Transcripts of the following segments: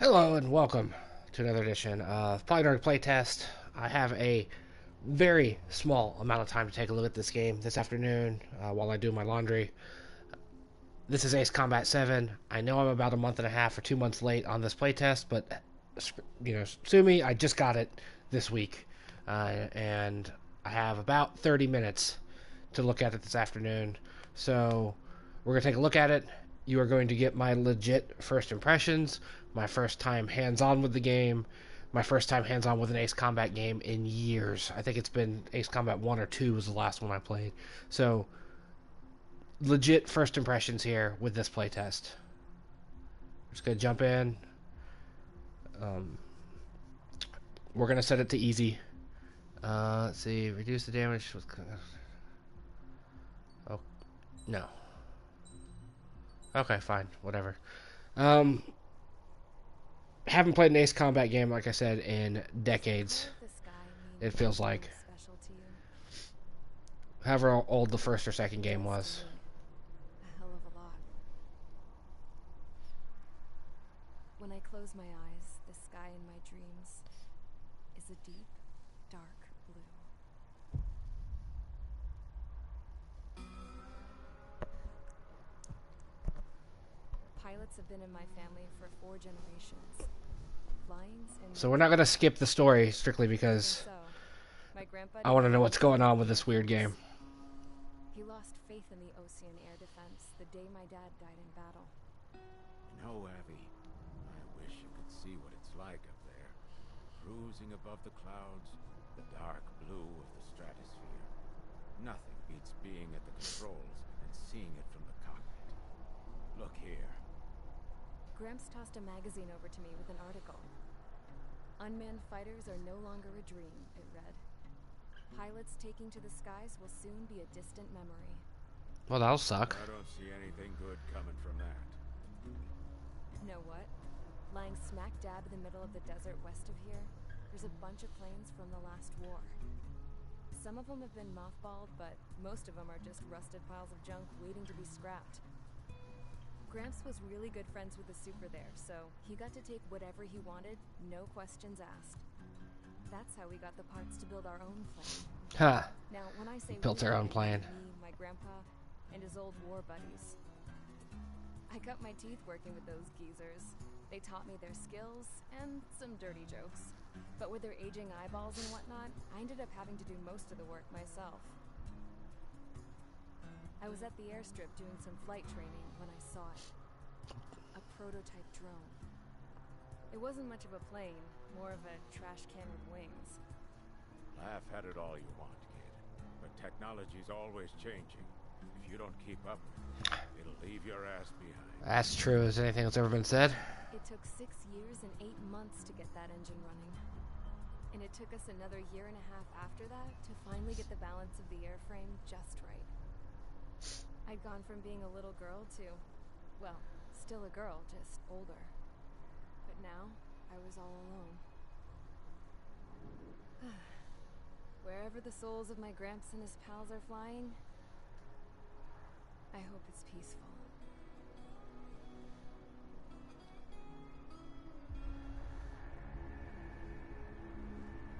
Hello and welcome to another edition of PolyNerdic Playtest. I have a very small amount of time to take a look at this game this afternoon while I do my laundry. This is Ace Combat 7. I know I'm about a month and a half or 2 months late on this playtest, but sue me. I just got it this week, and I have about 30 minutes to look at it this afternoon. So we're gonna take a look at it. You are going to get my legit first impressions, my first time hands-on with the game, my first time hands-on with an Ace Combat game in years. I think it's been Ace Combat 1 or 2 was the last one I played. So, legit first impressions here with this playtest. Just going to jump in. Um, we're going to set it to easy. Let's see. Reduce the damage. Oh, no. Okay, fine. Whatever. Um, haven't played an Ace Combat game, like I said, in decades. It feels like. However old the first or second game was. A hell of a lot. When I close my eyes, the sky in my dreams is a deep, dark blue. Pilots have been in my family for 4 generations. Flying's in So we're not going to skip the story strictly because my grandpa I want to know what's going on with this weird game. He lost faith in the Ocean air defense the day my dad died in battle. You know, Abby, I wish you could see what it's like up there. Cruising above the clouds, the dark blue of the stratosphere. Nothing beats being at the controls and seeing it from the cockpit. Look here. Gramps tossed a magazine over to me with an article. Unmanned fighters are no longer a dream, it read. Pilots taking to the skies will soon be a distant memory. Well, that'll suck. I don't see anything good coming from that. Know what? Lying smack dab in the middle of the desert west of here, there's a bunch of planes from the last war. Some of them have been mothballed, but most of them are just rusted piles of junk waiting to be scrapped. Gramps was really good friends with the super there, so he got to take whatever he wanted, no questions asked. That's how we got the parts to build our own plane. Huh. Now, when I say Built our own plane. me, my grandpa, and his old war buddies. I cut my teeth working with those geezers. They taught me their skills and some dirty jokes. But with their aging eyeballs and whatnot, I ended up having to do most of the work myself. I was at the airstrip doing some flight training when I saw it. A prototype drone. It wasn't much of a plane, more of a trash can with wings. Laugh at it all you want, kid. But technology's always changing. If you don't keep up with it, it'll leave your ass behind. That's true as anything that's ever been said. It took 6 years and 8 months to get that engine running. And it took us another year and a half after that to finally get the balance of the airframe just right. I'd gone from being a little girl to, well, still a girl, just older. But now, I was all alone. Wherever the souls of my Gramps and his pals are flying, I hope it's peaceful.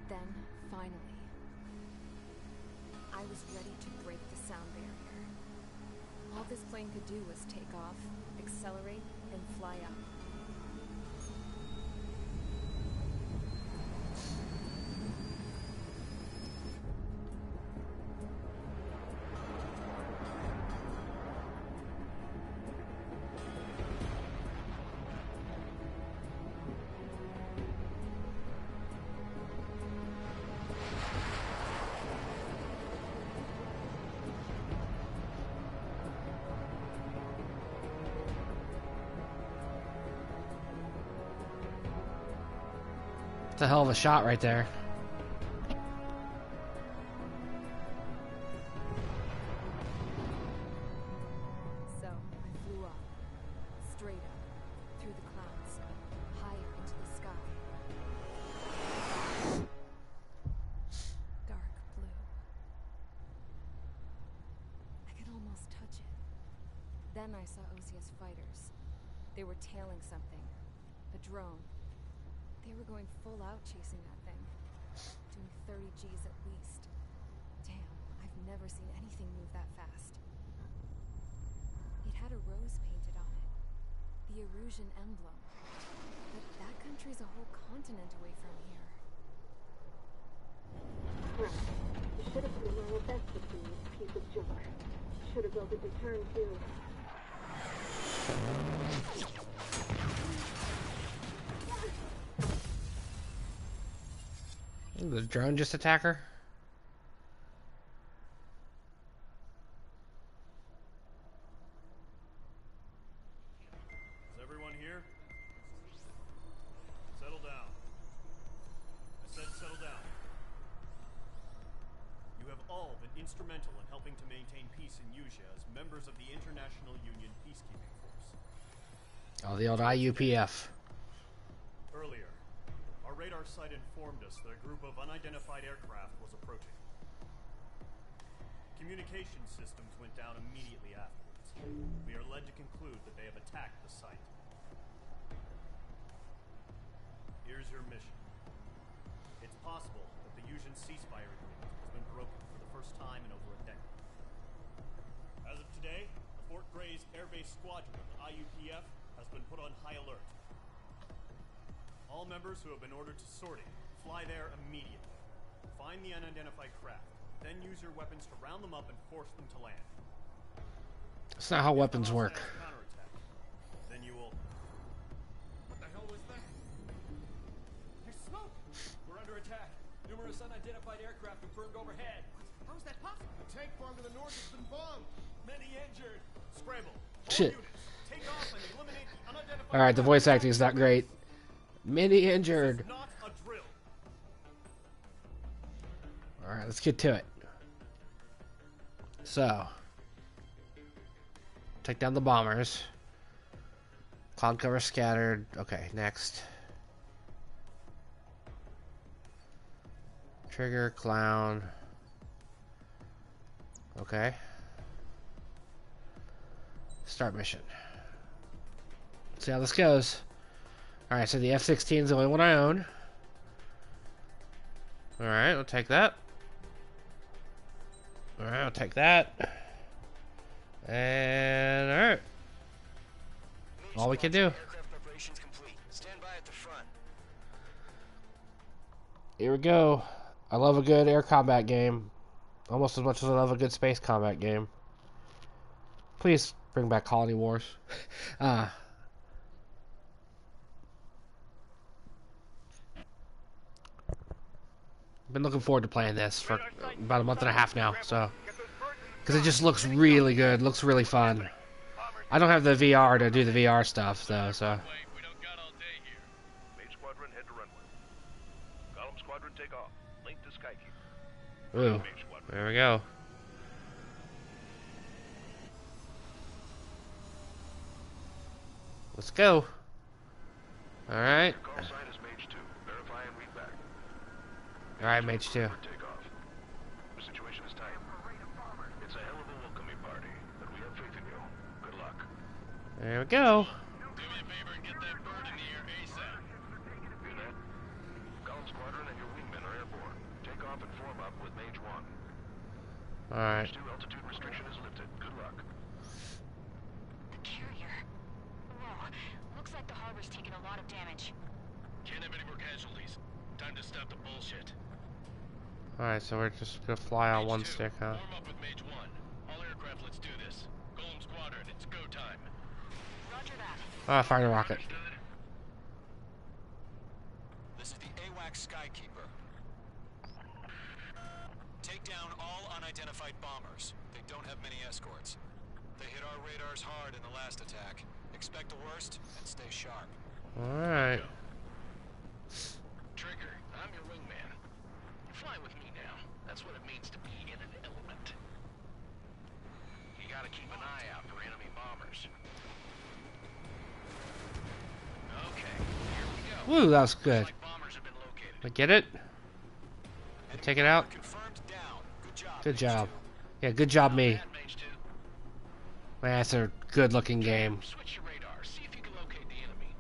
Then, finally, I was ready to break the sound barrier. All this plane could do was take off, accelerate, and fly up. It's a hell of a shot right there. So, I flew up. Straight up. Through the clouds. Higher into the sky. Dark blue. I could almost touch it. Then I saw Osia's fighters. They were tailing something. A drone. They were going full out chasing that thing. Doing 30 Gs at least. Damn, I've never seen anything move that fast. It had a rose painted on it. The Erusian emblem. But that country's a whole continent away from here. Right. You should have been my best with you, piece of junk. Should have built a return too. Did the drone just attack her? Is everyone here? Settle down. I said settle down. You have all been instrumental in helping to maintain peace in Usha as members of the International Union Peacekeeping Force. Oh, the old IUPF. Earlier, our radar site informed us that a group of unidentified aircraft was approaching. Communication systems went down immediately afterwards. We are led to conclude that they have attacked the site. Here's your mission. It's possible that the Usian ceasefire agreement has been broken for the first time in over a decade. As of today, the Fort Gray's Air Base Squadron of the IUPF has been put on high alert. All members who have been ordered to sortie, fly there immediately. Find the unidentified craft, then use your weapons to round them up and force them to land. That's not how weapons work. Counterattack. Then you will... What the hell was that? There's smoke! We're under attack. Numerous unidentified aircraft confirmed overhead. How is that possible? The tank farm to the north has been bombed. Many injured. Scramble. Shit. Take off and eliminate the unidentified... Alright, the voice acting is not great. Many injured. Not a drill. Alright, let's get to it. So, take down the bombers. Cloud cover scattered. Okay, next. Trigger, clown. Okay. Start mission. Let's see how this goes. Alright, so the F-16 is the only one I own. Alright, we'll take that. Alright, I'll take that. And alright. All we can do. Here we go. I love a good air combat game. Almost as much as I love a good space combat game. Please bring back Colony Wars. Been looking forward to playing this for about a month and a half now, so because it just looks really good, looks really fun. I don't have the VR to do the VR stuff though, so. Ooh, there we go. Let's go. All right. All right, Mage 2. The situation is tight. It's a hell of a welcoming party, but we have faith in you. Good luck. There we go. Do me a favor and get that bird in the air ASAP. Hear that? Column Squadron and your wingmen are airborne. Take off and form up with Mage 1. Alright. Mage 2 altitude restriction is lifted. Good luck. The carrier. Whoa. Looks like the harbor's taken a lot of damage. Can't have any more casualties. Time to stop the bullshit. Alright, so we're just gonna fly on one stick, huh? Form up with Mage 1. All aircraft, let's do this. Column Squadron, it's go time. Roger that. Ah, fire the rocket. This is the AWACS Skykeeper. Take down all unidentified bombers. They don't have many escorts. They hit our radars hard in the last attack. Expect the worst and stay sharp. Alright. Trigger, I'm your wingman. You fly with me now. That's what it means to be in an element. You gotta keep an eye out for enemy bombers. Okay, here we go. Woo, that was good. Like bombers have been located. I get it. Take it out. Confirmed down. Good job. Good job. Yeah, good job, me. Bad, Mage 2. Man, that's a good looking game. Switch your radar. See if you can locate the enemy.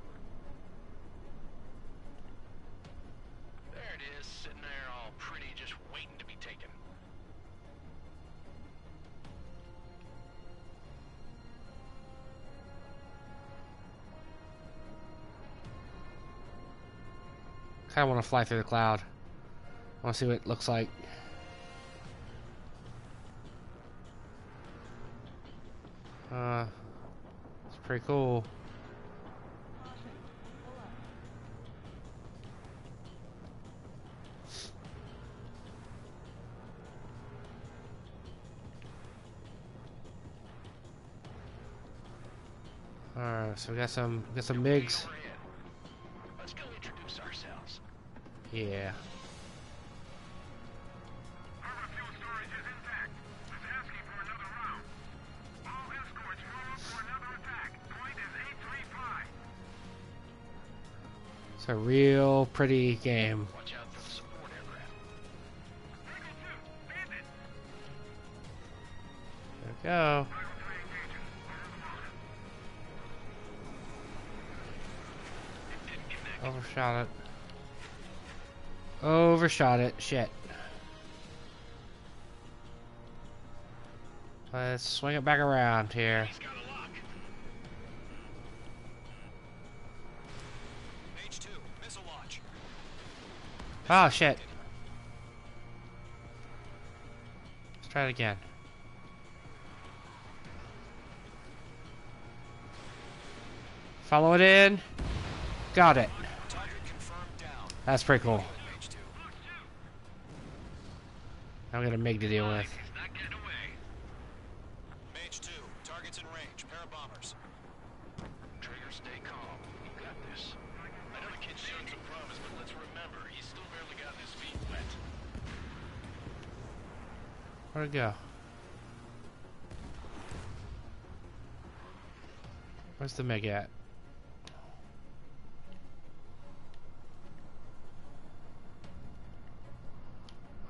Kind of want to fly through the cloud. I want to see what it looks like. It's pretty cool. Alright, so we got some MiGs. Let's go introduce ourselves. Yeah. Our fuel storage is intact. It's asking for another round. All escorts roll up for another attack. Point is 835. It's a real pretty game. Watch out for the support aircraft. Eagle 2, bandit. There we go. Overshot it. Overshot it. Shit. Let's swing it back around here. He's got a lock. H2, missile launch. Oh shit. Let's try it again. Follow it in. Got it. Target confirmed down. That's pretty cool. H2. I'm gonna MiG to deal with. He's not getting away. Mage 2, targets in range. Pair of bombers. Trigger, stay calm. You got this. I know the kid's shown some promise, but let's remember, he's still barely gotten his feet wet. Where'd it go? Where's the MiG at?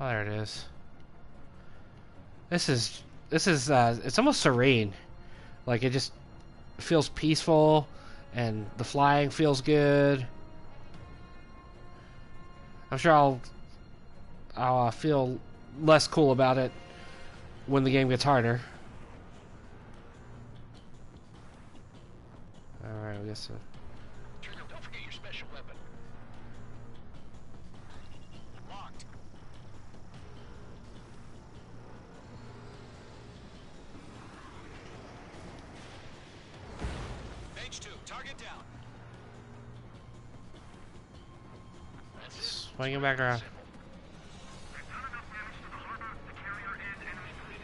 Oh, there it is. This is it's almost serene. Like it just feels peaceful and the flying feels good. I'm sure I'll feel less cool about it when the game gets harder. Alright, I guess so. Trigger, don't forget your special weapon. Locked. H2, target down. That's it. Swing it back around. We've done enough damage to the harbor, the carrier, and enemy fleet.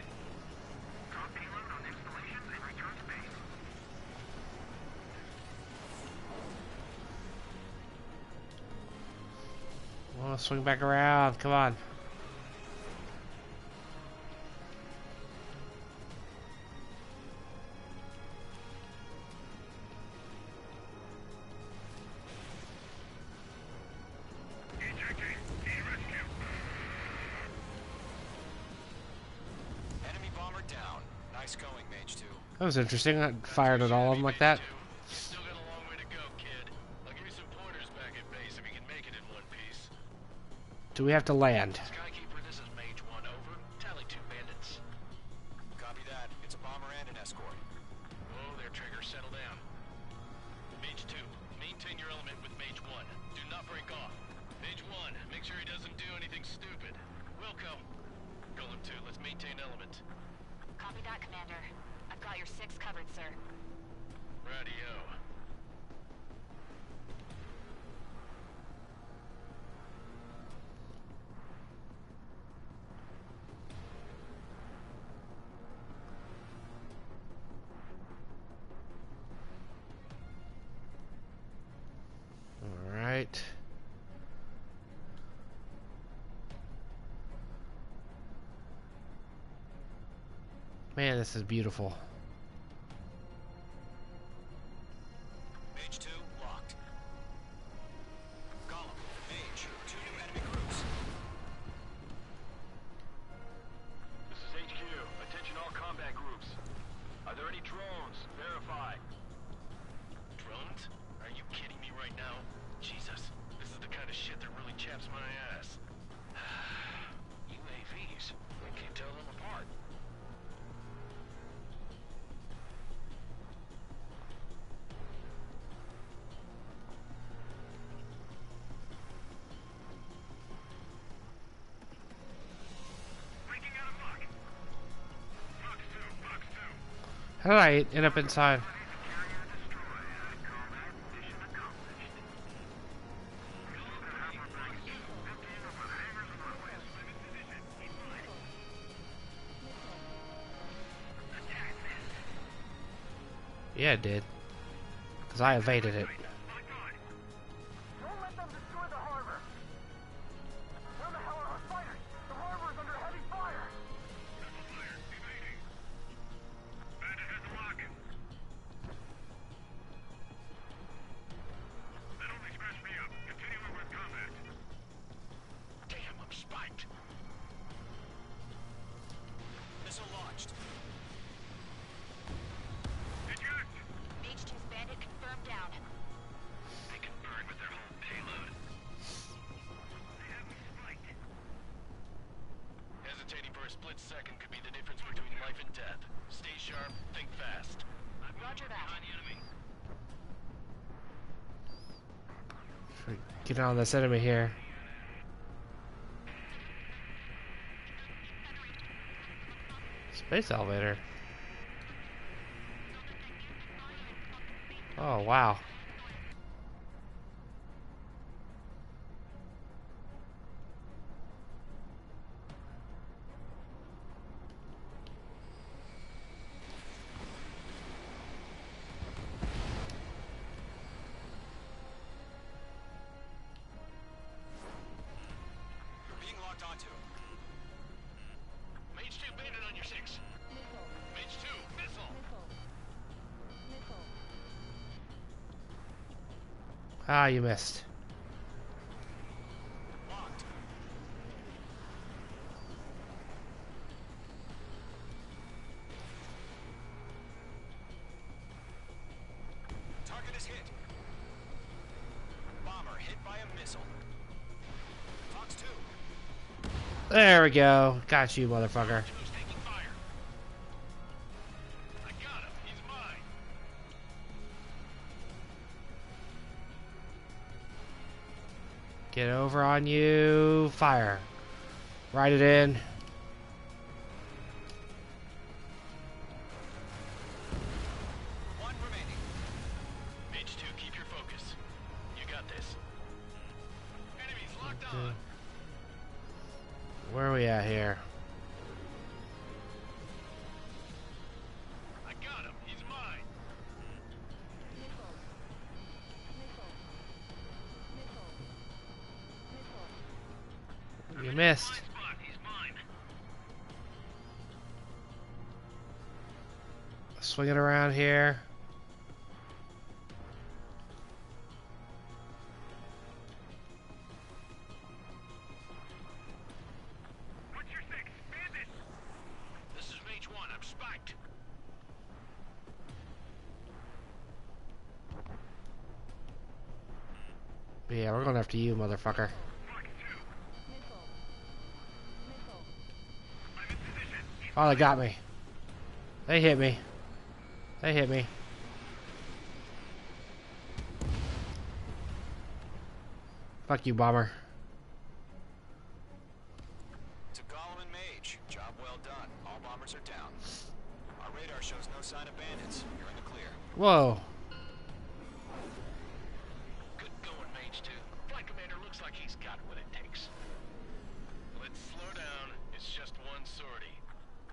Drop payload on installations and return to base. Oh, swing back around. Come on. Enemy bomber down. Nice going, Mage 2. That was interesting. I fired at all of them like that. You still got a long way to go, kid. I'll give you some pointers back at base if you can make it in one piece. Do we have to land? Skykeeper, this is Mage 1, over. Tally 2 bandits. Copy that. It's a bomber and an escort. Oh, there, Trigger, settle down. Mage 2, maintain your element with Mage 1. Do not break off. Mage 1, make sure he doesn't do anything stupid. Welcome. Golem 2, let's maintain element. Copy that, Commander. I've got your 6 covered, sir. Radio. All right. Man, this is beautiful. Mage 2, locked. Golem, Mage, 2 new enemy crews. This is HQ. Attention all combat groups. Are there any drones? Verify. Drones? Are you kidding me right now? Jesus, this is the kind of shit that really chaps my ass. UAVs. I can't tell them apart. How did I end up inside? Yeah, it did. Because I evaded it. Don't let them destroy the harbor! Where the hell are our fighters? The harbor is under heavy fire! Fire, evading! Bandit has the lock! That only scratched me up. Continuing with combat. Damn, I'm spiked! Missile launched. Eject! H2's bandit confirmed down. They can burn with their whole payload. They have me spiked. Hesitating for a split second could be the difference between life and death. Stay sharp, think fast. Roger that. Behind the enemy. Get on this enemy here. Space elevator. Oh, wow. Being locked onto. Mage 2 bandit on your 6. Mage 2, missile! Ah, you missed. Locked. Target is hit. Bomber hit by a missile. Fox 2. There we go. Got you, motherfucker. Who's taking fire? I got him. He's mine. Get over on you. Fire. Ride it in. One remaining. Mage 2, keep your focus. You got this. Enemies locked on. Where are we at here? I got him. He's mine. You missed. Blind spot. He's mine. Swing it around here. What's your 6? Bandit! This is Mage 1. I'm spiked. Yeah, we're going after you, motherfucker. Fox 2. I'm in position. Oh, they got me. They hit me. They hit me. Fuck you, bomber. To Gollum and Mage, job well done. All bombers are down. Our radar shows no sign of bandits. You're in the clear. Whoa. Good going, Mage 2. Flight commander looks like he's got what it takes. Let's slow down. It's just one sortie.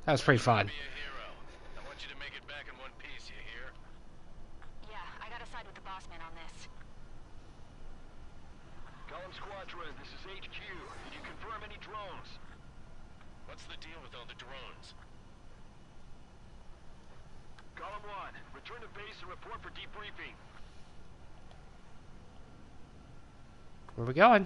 That was pretty fun. Be a hero. I want you to make it back in one piece, you hear? Yeah, I gotta side with the boss man on this. Column Squadron, this is HQ. Can you confirm any drones? What's the deal with all the drones? Column 1, return to base and report for debriefing. Where we going?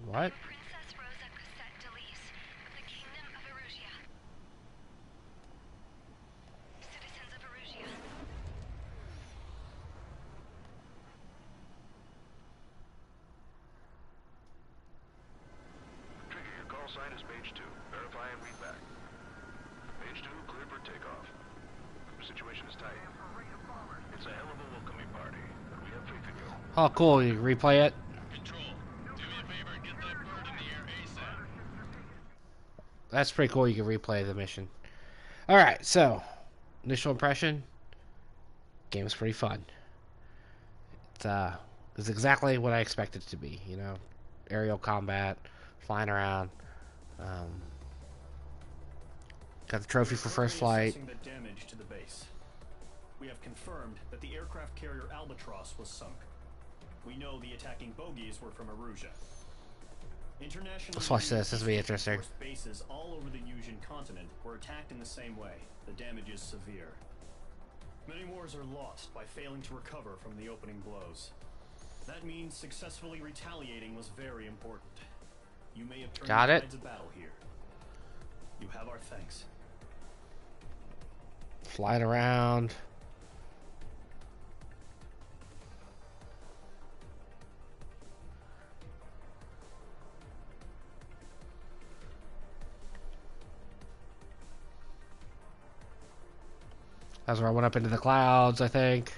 What? Princess Rosa Cassette Delis of the Kingdom of Erusia. Citizens of Erusia. Trigger, your call sign is Mage 2. Verify and read back. Mage 2, cleared for takeoff. The situation is tight. It's a hell of a welcoming party, but we have Oh, cool. You replay it. Control, do me a favor and get that bird in the air ASAP. That's pretty cool. You can replay the mission. All right. So, initial impression. Game's pretty fun. It's exactly what I expected it to be. You know, aerial combat, flying around. Um, got the trophy for first flight. Assessing the damage to the base. We have confirmed that the aircraft carrier Albatross was sunk. We know the attacking bogies were from Erusia. International Let's watch this. This will be interesting. Bases all over the Yusian continent were attacked in the same way. The damage is severe. Many wars are lost by failing to recover from the opening blows. That means successfully retaliating was very important. You may have turned Got it. sides of battle here. You have our thanks. Flying around. That's where I went up into the clouds, I think.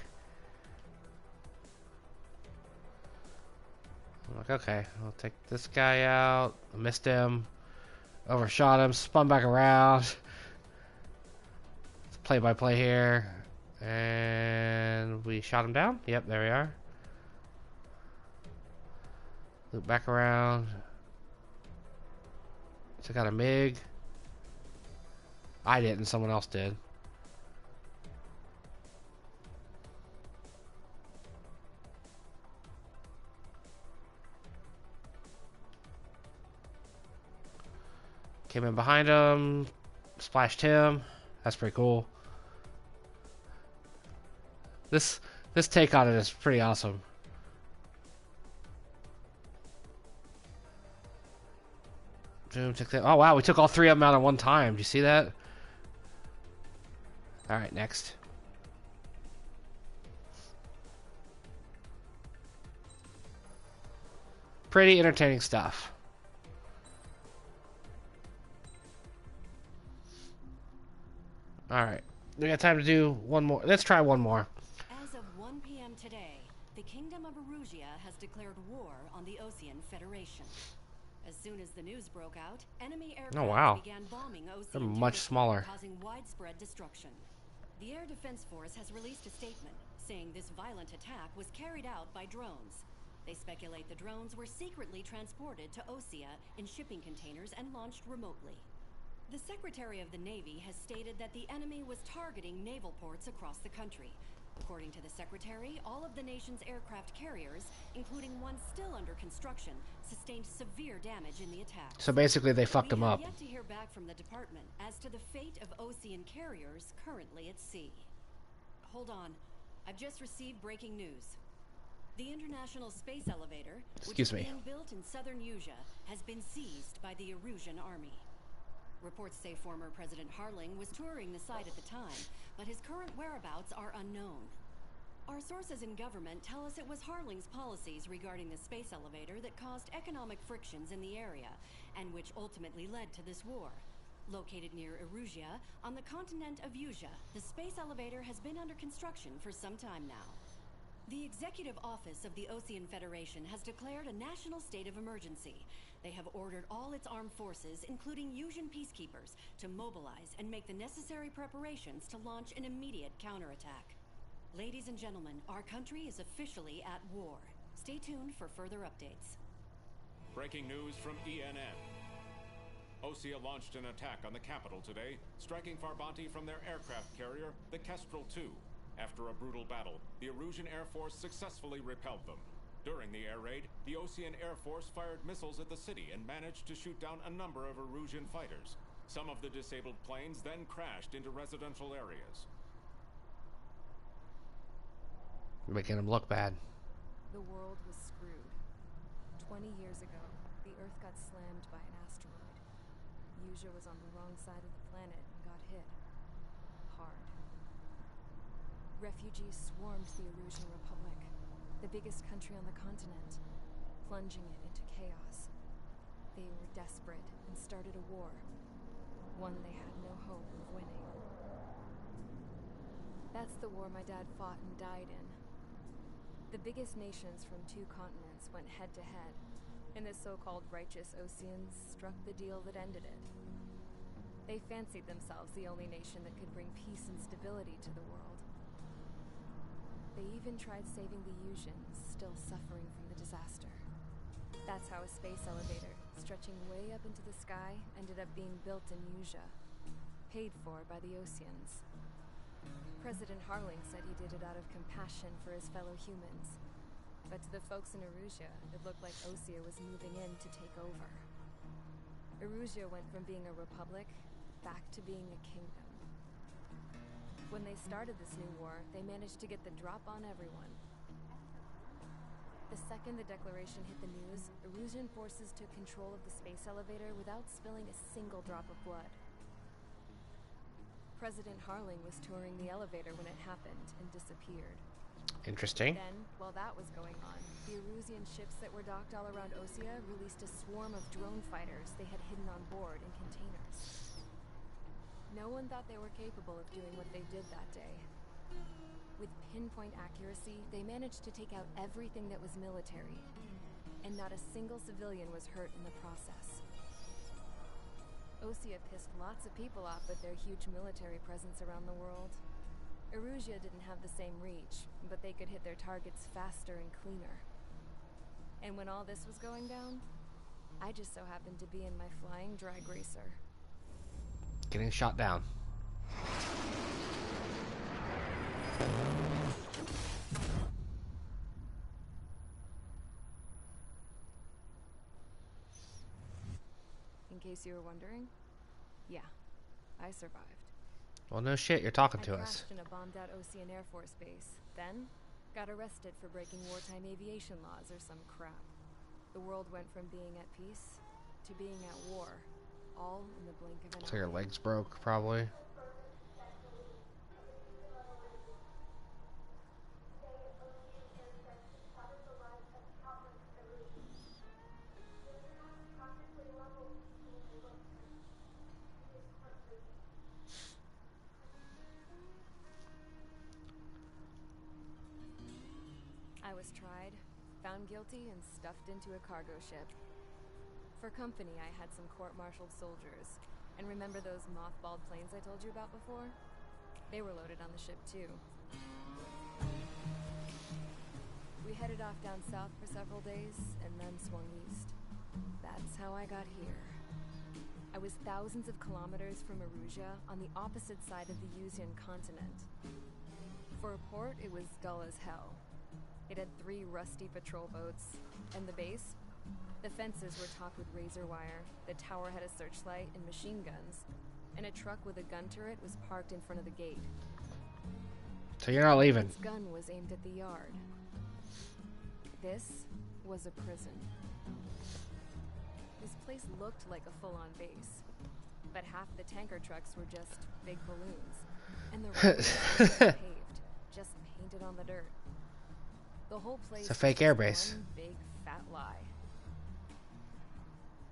I'm like, okay, I'll take this guy out. I missed him. Overshot him. Spun back around. It's play by play here. And we shot him down. Yep, there we are. Loop back around. Took out a MiG. I didn't, someone else did. Came in behind him, splashed him. That's pretty cool. This take on it is pretty awesome. Boom, took that. Oh wow, we took all three of them out at one time. Do you see that? All right, next. Pretty entertaining stuff. Alright, we got time to do one more. Let's try one more. As of 1 p.m. today, the Kingdom of Erusia has declared war on the Osean Federation. As soon as the news broke out, enemy aircraft began bombing Osean They're much smaller, causing widespread destruction. The Air Defense Force has released a statement saying this violent attack was carried out by drones. They speculate the drones were secretly transported to Osea in shipping containers and launched remotely. The Secretary of the Navy has stated that the enemy was targeting naval ports across the country. According to the Secretary, all of the nation's aircraft carriers, including one still under construction, sustained severe damage in the attack. So basically they fucked them up. We have yet to hear back from the department as to the fate of Osean carriers currently at sea. Hold on. I've just received breaking news. The International Space Elevator, which is being built in southern Yusia, has been seized by the Erusian army. Reports say former President Harling was touring the site at the time, but his current whereabouts are unknown. Our sources in government tell us it was Harling's policies regarding the space elevator that caused economic frictions in the area, and which ultimately led to this war. Located near Erusia, on the continent of Yusia, the space elevator has been under construction for some time now. The Executive Office of the Osean Federation has declared a national state of emergency. They have ordered all its armed forces, including Yusian peacekeepers, to mobilize and make the necessary preparations to launch an immediate counterattack. Ladies and gentlemen, our country is officially at war. Stay tuned for further updates. Breaking news from ENN. Osea launched an attack on the capital today, striking Farbanti from their aircraft carrier, the Kestrel II. After a brutal battle, the Erusian Air Force successfully repelled them. During the air raid, the Osean Air Force fired missiles at the city and managed to shoot down a number of Erusian fighters. Some of the disabled planes then crashed into residential areas. Making them look bad. The world was screwed. 20 years ago, the Earth got slammed by an asteroid. Yusia was on the wrong side of the planet and got hit. Hard. Refugees swarmed the Erusian Republic, the biggest country on the continent, plunging it into chaos. They were desperate and started a war, one they had no hope of winning. That's the war my dad fought and died in. The biggest nations from 2 continents went head-to-head, and the so-called righteous Oseans struck the deal that ended it. They fancied themselves the only nation that could bring peace and stability to the world. They even tried saving the Usians, still suffering from the disaster. That's how a space elevator, stretching way up into the sky, ended up being built in Usha, paid for by the Oseans. President Harling said he did it out of compassion for his fellow humans. But to the folks in Erusea, it looked like Osea was moving in to take over. Erusea went from being a republic back to being a kingdom. When they started this new war, they managed to get the drop on everyone. The second the declaration hit the news, Erusian forces took control of the space elevator without spilling a single drop of blood. President Harling was touring the elevator when it happened and disappeared. Interesting. Then, while that was going on, the Erusian ships that were docked all around Osea released a swarm of drone fighters they had hidden on board in containers. No one thought they were capable of doing what they did that day. With pinpoint accuracy, they managed to take out everything that was military, and not a single civilian was hurt in the process. Osea pissed lots of people off with their huge military presence around the world. Erusea didn't have the same reach, but they could hit their targets faster and cleaner. And when all this was going down, I just so happened to be in my flying drag racer. Getting shot down. In case you were wondering, yeah, I survived. Well, no shit, you're talking to I us. crashed in a bombed-out Osean Air Force base, then got arrested for breaking wartime aviation laws or some crap. The world went from being at peace to being at war, all in the blink of an eye. So your legs broke, probably. I was tried, found guilty, and stuffed into a cargo ship. For company, I had some court-martialed soldiers. And remember those mothballed planes I told you about before? They were loaded on the ship, too. We headed off down south for several days, and then swung east. That's how I got here. I was thousands of kilometers from Erusea, on the opposite side of the Usian continent. For a port, it was dull as hell. It had 3 rusty patrol boats, and the base? The fences were topped with razor wire, the tower had a searchlight and machine guns, and a truck with a gun turret was parked in front of the gate. So you're not leaving. Its gun was aimed at the yard. This was a prison. This place looked like a full-on base, but half the tanker trucks were just big balloons, and the roads were paved, just painted on the dirt. The whole place It's a fake was airbase. one big fat lie.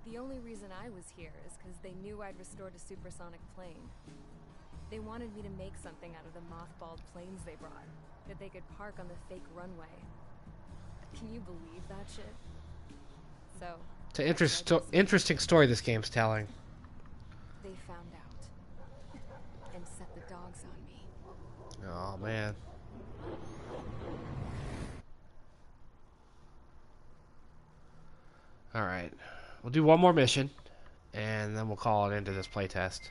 The only reason I was here is because they knew I'd restored a supersonic plane. They wanted me to make something out of the mothballed planes they brought, that they could park on the fake runway. Can you believe that shit? So, It's an interesting story this game's telling. they found out and set the dogs on me. Oh, man. Alright. We'll do one more mission, and then we'll call it into this playtest.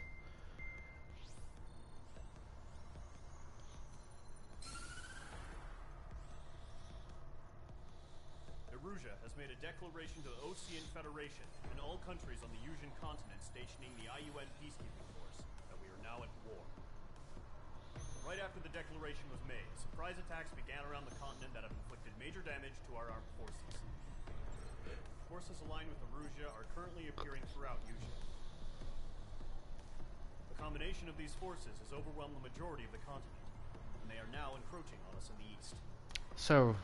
Erusea has made a declaration to the Osean Federation and all countries on the Usian continent stationing the IUN peacekeeping force that we are now at war. Right after the declaration was made, surprise attacks began around the continent that have inflicted major damage to our armed forces. Forces aligned with Erusea are currently appearing throughout Usha. The combination of these forces has overwhelmed the majority of the continent, and they are now encroaching on us in the east. So,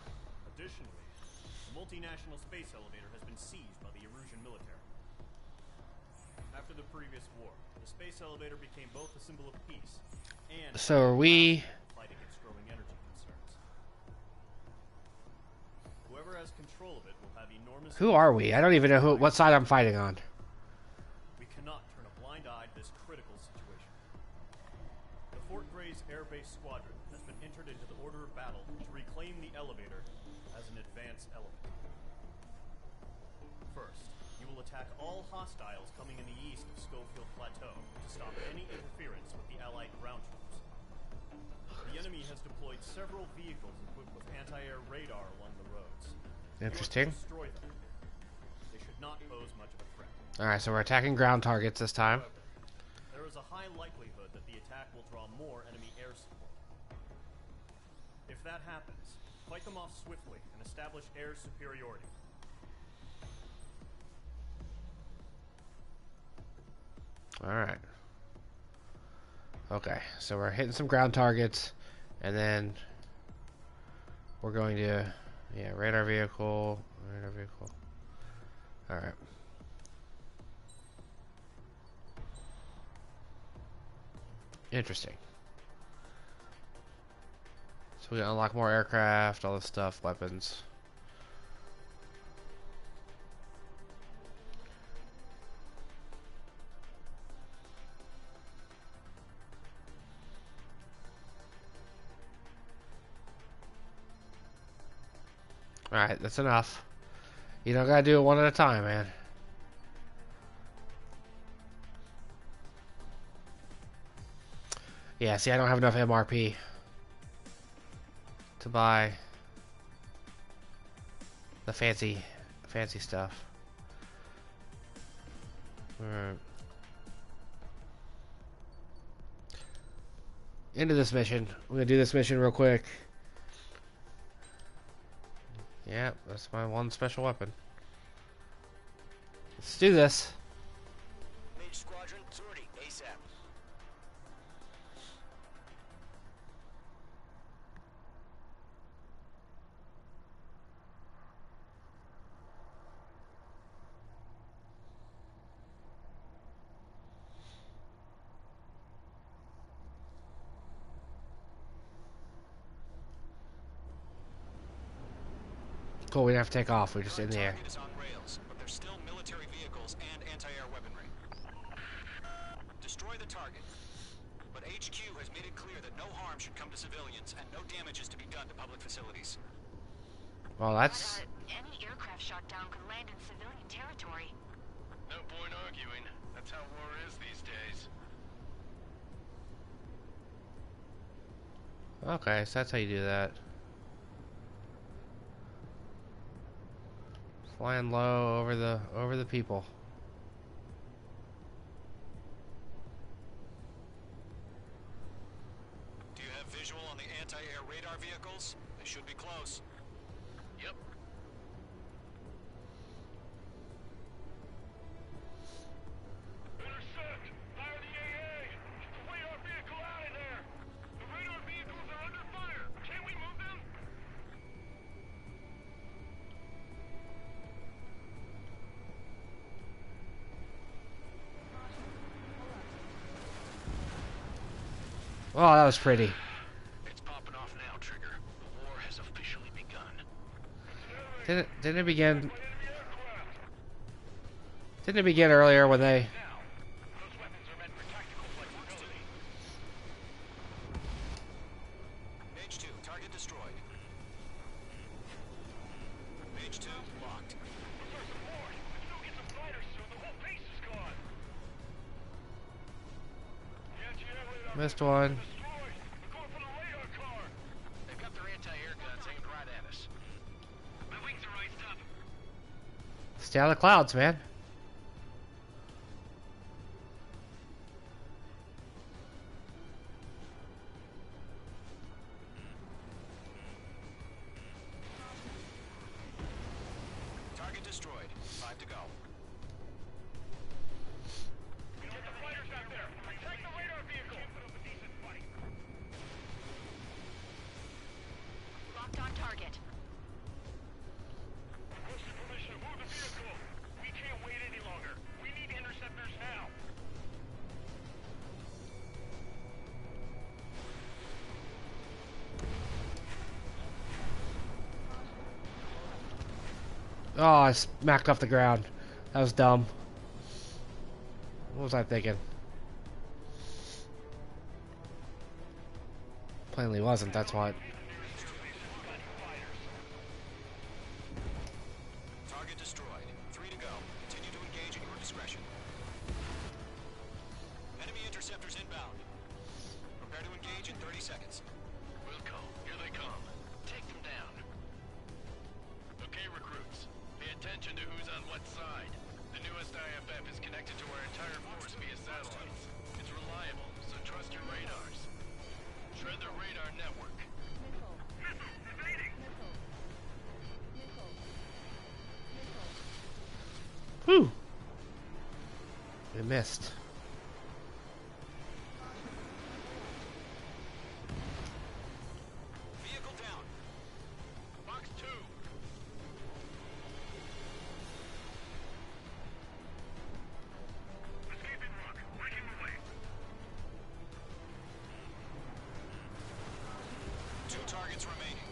Additionally, the multinational space elevator has been seized by the Erusian military. After the previous war, the space elevator became both a symbol of peace and are we... fight against growing energy concerns. Whoever has control of it will have enormous... Who are we? I don't even know what side I'm fighting on. We cannot turn a blind eye to this critical situation. The Fort Gray's Air Base Squadron has been entered into the order of battle to reclaim the elevator as an advanced element. First, you will attack all hostiles coming in the east of Schofield Plateau to stop any interference with the Allied ground troops. The enemy has deployed several vehicles equipped with anti-air radar along the roads. Interesting. Destroy them. They should not pose much of a threat. Alright, so we're attacking ground targets this time. However, there is a high likelihood that the attack will draw more enemy air support. If that happens, fight them off swiftly and establish air superiority. Alright. Okay, so we're hitting some ground targets, and then we're going to, yeah, radar vehicle. Alright. Interesting. So we can unlock more aircraft, all this stuff, weapons. Alright, that's enough. You don't gotta do it one at a time, man. Yeah, see, I don't have enough MRP to buy the fancy stuff. Alright. Into this mission. We're gonna do this mission real quick. Yeah, that's my one special weapon. Let's do this. Mage Squadron, sortie, ASAP. Cool, we don't have to take off. We're just in the air. Target is on rails, but there's still military vehicles and anti-air weaponry. Destroy the target. But HQ has made it clear that no harm should come to civilians and no damage is to be done to public facilities. Well, that's... Any aircraft shot down could land in civilian territory. No point arguing. That's how war is these days. Okay, so that's how you do that. Flying low over the people. Do you have visual on the anti-air radar vehicles? They should be close. Yep. Intercept! Fire the AA! Get the radar vehicle out of there! The radar vehicles are under fire! Can we move them? Oh, that was pretty. It's popping off now, Trigger. The war has officially begun. Didn't it begin? Didn't it begin earlier when they? Now, those weapons are meant for tactical flexibility. Mage 2, target destroyed. Mage 2, locked. Prepare support! If you don't get some fighters soon, the whole base is gone! The anti-air radar Missed one. destroyed! They're going for the radar car! They've got their anti-air guns aimed right at us. My wings are raised up. Stay out of the clouds, man. Target destroyed. 5 to go. Get the fighters out there! Attack the radar vehicle! Put up a decent fight. Locked on target. Requesting permission to move the vehicle. We can't wait any longer. We need interceptors now. Oh, I smacked off the ground. That was dumb. What was I thinking? Plainly wasn't, that's what. Target destroyed. 3 to go. Continue to engage at your discretion. Enemy interceptors inbound. Prepare to engage in 30 seconds. Wilco, here they come. Take them down. Okay, recruits. Pay attention to who's on what side. The newest IFF is connected to our entire force via satellites. It's reliable, so trust your radars. Shred their radar network. Whew! We missed. Vehicle down. Box 2. Escaping rock. Breaking away. 2 targets remaining.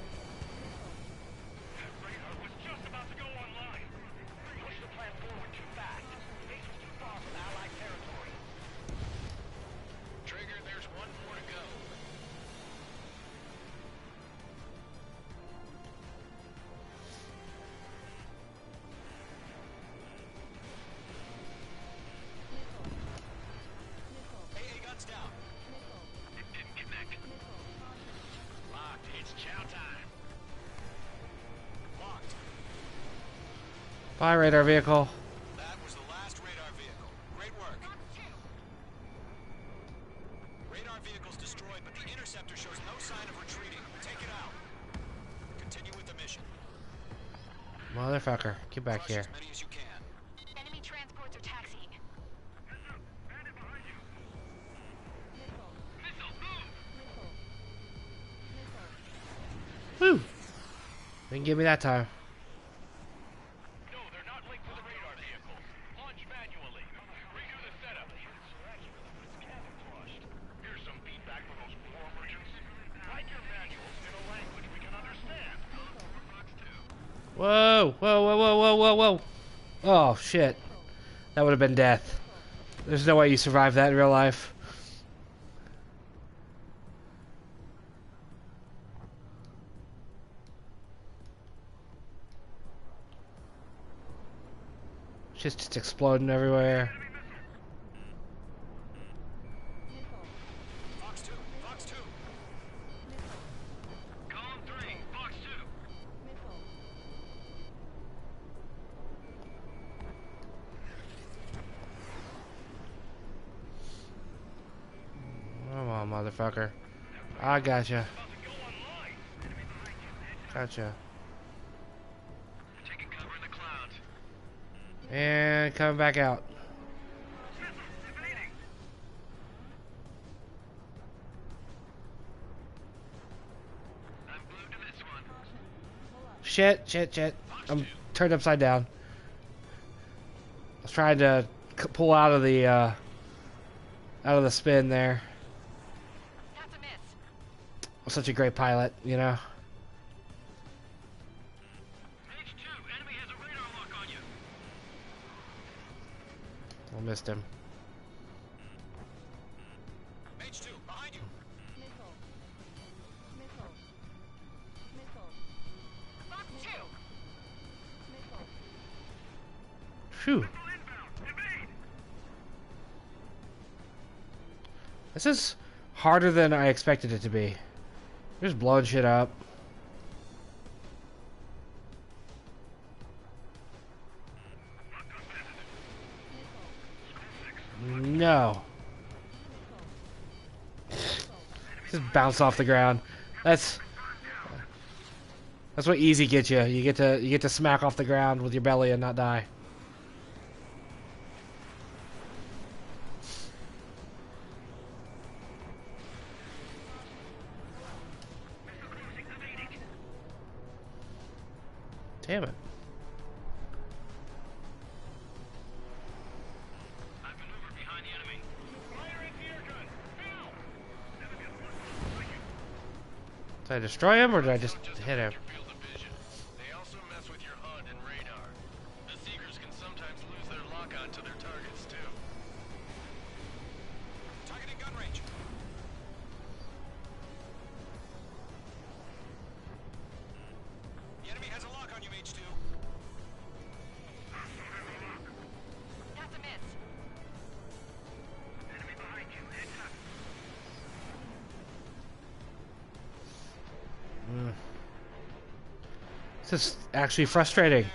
That radar was just about to go online. Push the plan forward too fast. Base was too far from Allied territory. Trigger, there's one more to go. AA guns down. It didn't connect. Locked. It's chow time. Locked. Bye, radar vehicle. That was the last radar vehicle. Great work. Radar vehicle's destroyed, but the interceptor shows no sign of retreating. Take it out. Continue with the mission. Motherfucker, get back Crush here. as many as you can. Enemy transports are taxiing. Bandit behind you. Missile, move! Woo! Didn't give me that time. No, they're not linked to the radar vehicle. Launch manually. Redo the setup. Here's some feedback for those war merchants. Write your manuals in a language we can understand. Whoa! Whoa, whoa, whoa, whoa, whoa, whoa! Oh, shit. That would have been death. There's no way you survive that in real life. Shit's just exploding everywhere. Fox 2. Fox 2. Column 3, Fox 2. Come on, motherfucker. I gotcha. About to go online. Gotcha. Taking cover in the clouds. And coming back out. Evading. I'm glued to this one. Shit, shit, shit. I'm turned upside down. I was trying to pull out of the spin there. That's a miss. I'm such a great pilot, you know. H2, enemy has a radar lock on you. I missed him. H2, behind you. Fox 2. Phew. Inbound. Evade. This is harder than I expected it to be. Just blowing shit up. No. Just bounce off the ground. That's what easy gets you. You get to smack off the ground with your belly and not die. Damn it. I've maneuvered behind the enemy. Fire anti-air gun. Now. Did I destroy him or did I just hit him? Your field of vision. They also mess with your HUD and radar. H2. That's a miss. Enemy behind you. Heads up. This is actually frustrating.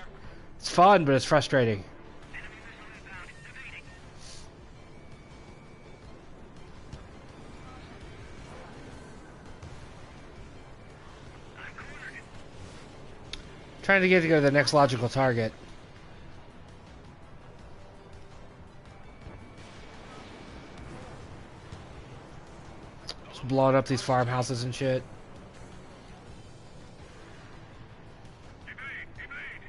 It's fun, but it's frustrating. Enemy missile inbound. Evading. I'm cornered. Trying to get to go to the next logical target. Just blowing up these farmhouses and shit. Evade. Evade.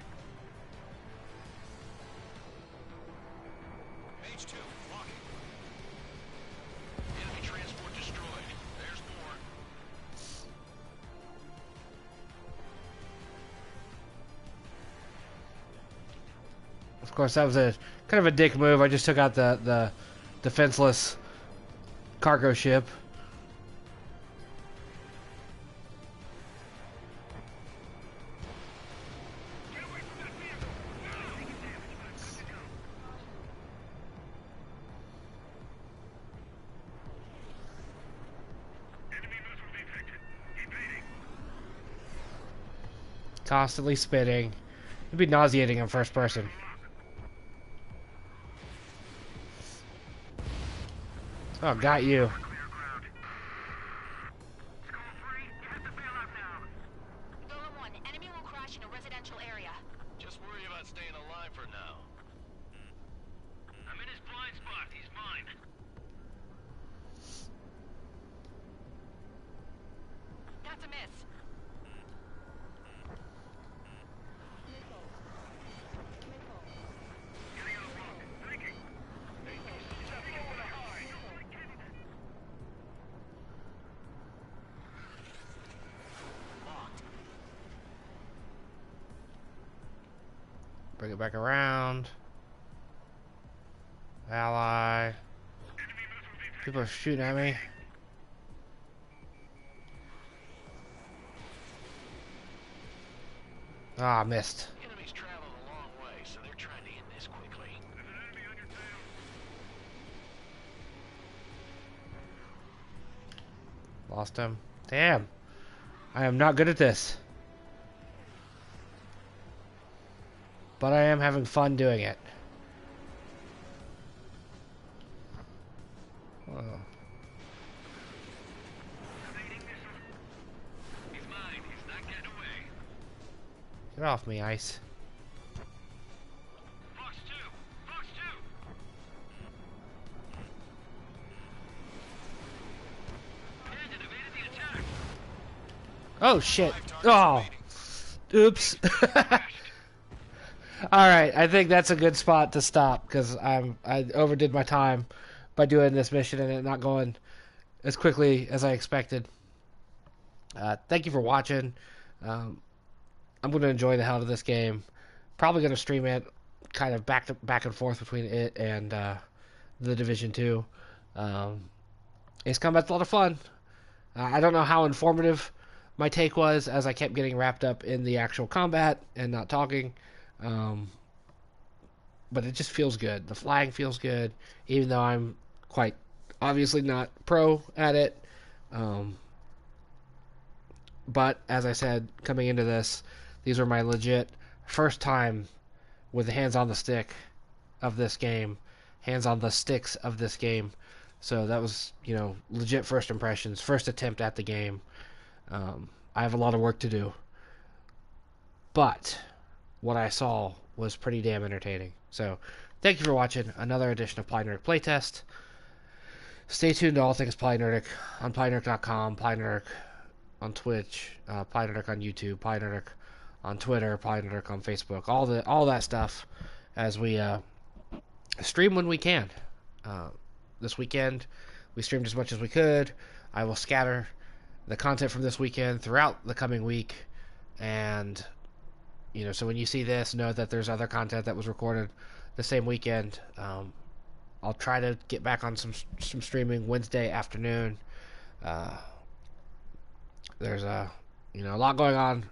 H2, locking. Enemy transport destroyed. There's more. Of course, that was a kind of a dick move. I just took out the defenseless cargo ship. Get away from that vehicle. Taking damage, but I'm good to go. Enemy missile detected. Evading. Constantly spitting. It'd be nauseating in first person. Oh, got you. Clear ground. Skull 3, you have to bail out now. Golem 1, enemy will crash in a residential area. Just worry about staying alive for now. I'm in his blind spot. He's mine. That's a miss. Getting out wrong. Thinking. Step forward a high. Bring it back around. Ally. Enemy missile detected. People are shooting at me. Ah, missed. Enemies traveled a long way, so they're trying to end this quickly. There's an enemy on your tail. Lost him. Damn. I am not good at this. But I am having fun doing it. Oh. Evading missile. He's mine. He's not getting away. Get off me, Ice. Fox 2. Fox 2. Bandit evaded the attack. Oh, shit. 5 targets Oh. remaining. Oops. Alright, I think that's a good spot to stop, because I overdid my time by doing this mission and it not going as quickly as I expected. Thank you for watching. I'm going to enjoy the hell out of this game. Probably going to stream it kind of back and forth between it and The Division 2. Ace Combat's a lot of fun. I don't know how informative my take was, as I kept getting wrapped up in the actual combat and not talking. But it just feels good. The flying feels good, even though I'm quite obviously not pro at it. But as I said, coming into this, these are my legit first time with the hands on the stick of this game, hands on the sticks of this game. So that was, legit first impressions, first attempt at the game. I have a lot of work to do. But what I saw was pretty damn entertaining. So, thank you for watching another edition of PolyNerdic Playtest. Stay tuned to all things PolyNerdic on PolyNerdic.com, PolyNerdic on Twitch, PolyNerdic on YouTube, PolyNerdic on Twitter, PolyNerdic on Facebook, all that stuff as we stream when we can. This weekend, we streamed as much as we could. I will scatter the content from this weekend throughout the coming week, and so when you see this, know that there's other content that was recorded the same weekend. I'll try to get back on some streaming Wednesday afternoon. There's a lot going on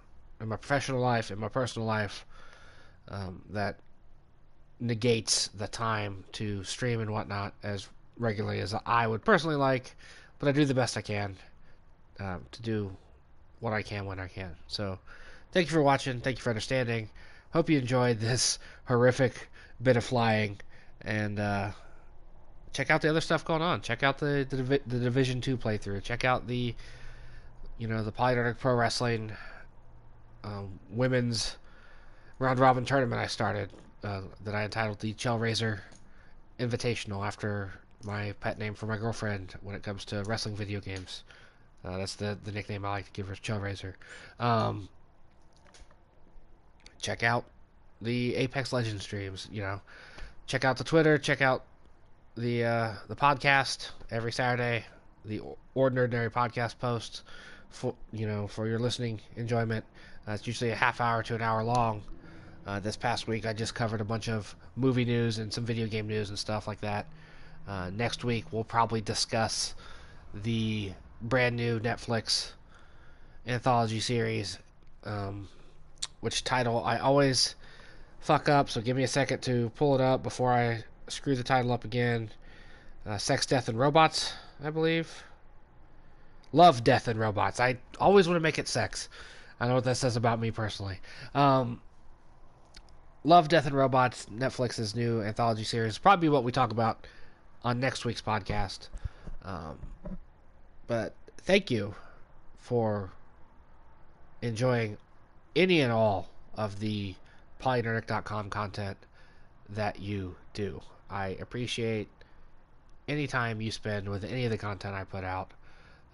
in my professional life, in my personal life, that negates the time to stream and whatnot as regularly as I would personally like, but I do the best I can to do what I can when I can. So, thank you for watching. Thank you for understanding. Hope you enjoyed this horrific bit of flying, and check out the other stuff going on. Check out the Division 2 playthrough. Check out the PolyNerdic Pro Wrestling women's round robin tournament I started that I entitled the Chellraiser Invitational, after my pet name for my girlfriend when it comes to wrestling video games. That's the nickname I like to give her, Chellraiser. Check out the Apex Legends streams. Check out the Twitter. Check out the podcast every Saturday. The Ordinary podcast posts for your listening enjoyment. It's usually a half hour to an hour long. This past week, I just covered a bunch of movie news and some video game news and stuff like that. Next week, we'll probably discuss the brand new Netflix anthology series, which title I always fuck up, so give me a second to pull it up before I screw the title up again. Sex, Death, and Robots, I believe. Love, Death, and Robots. I always want to make it sex. I know what that says about me personally. Love, Death, and Robots, Netflix's new anthology series. Probably what we talk about on next week's podcast. But thank you for enjoying any and all of the PolyNerdic.com content that you do. I appreciate any time you spend with any of the content I put out,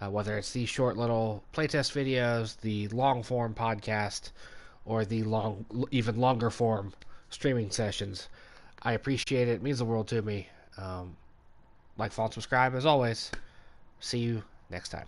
whether it's these short little playtest videos, the long form podcast, or the even longer form streaming sessions. I appreciate it. It means the world to me. Like, follow, subscribe. As always, see you next time.